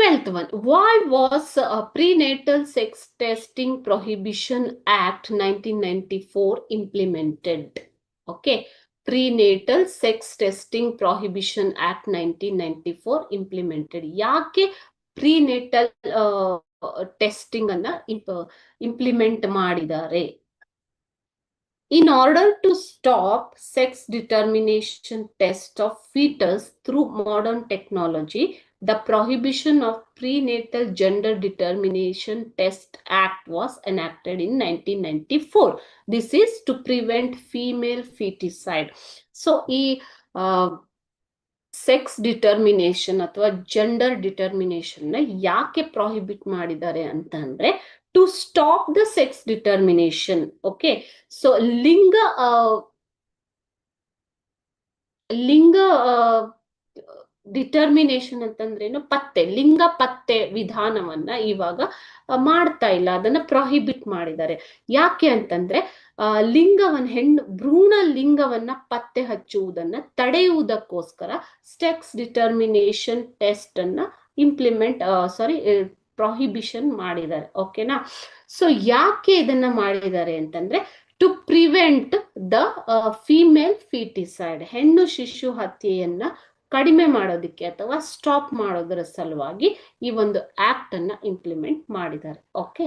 12th one, why was Prenatal Sex Testing Prohibition Act 1994 implemented? Okay, Prenatal Sex Testing Prohibition Act 1994 implemented. ಯಾಕೆ ಪ್ರಿನೇಟಲ್ testing ಅನ್ನ implement ಮಾಡಿದ್ದಾರೆ? In order to stop sex determination test of fetus through modern technology, the Prohibition of Prenatal Gender Determination Test Act was enacted in 1994. This is to prevent female feticide. So, sex determination ಅಥವಾ gender determination ನ ಯಾಕೆ prohibit ಮಾಡಿದ್ದಾರೆ ಅಂತ ಅಂದ್ರೆ to stop the sex determination. Okay, so ಲಿಂಗ determination ಅಂತಂದ್ರೇನು, ಪತ್ತೆ, ಲಿಂಗ ಪತ್ತೆ ವಿಧಾನವನ್ನ ಇವಾಗ ಮಾಡ್ತಾ ಇಲ್ಲ, ಅದನ್ನ ಪ್ರೊಹಿಬಿಟ್ ಮಾಡಿದ್ದಾರೆ. ಯಾಕೆ ಅಂತಂದ್ರೆ ಲಿಂಗವನ್ನ ಭ್ರೂಣ ಲಿಂಗವನ್ನ ಪತ್ತೆ ಹಚ್ಚುವುದನ್ನ ತಡೆಯುವುದಕ್ಕೋಸ್ಕರ ಸೆಕ್ಸ್ ಡಿಟರ್ಮಿನೇಷನ್ ಟೆಸ್ಟ್ ಅನ್ನ ಪ್ರೊಹಿಬಿಷನ್ ಮಾಡಿದ್ದಾರೆ. ಓಕೆನಾ? ಸೊ ಯಾಕೆ ಇದನ್ನ ಮಾಡಿದ್ದಾರೆ ಅಂತಂದ್ರೆ to prevent the female foeticide, ಹೆಣ್ಣು ಶಿಶು ಹತ್ಯೆಯನ್ನ ಕಡಿಮೆ ಮಾಡೋದಕ್ಕೆ ಅಥವಾ ಸ್ಟಾಪ್ ಮಾಡೋದರ ಸಲುವಾಗಿ ಈ ಒಂದು ಆಕ್ಟ್ ಅನ್ನ ಇಂಪ್ಲಿಮೆಂಟ್ ಮಾಡಿದ್ದಾರೆ. ಓಕೆ.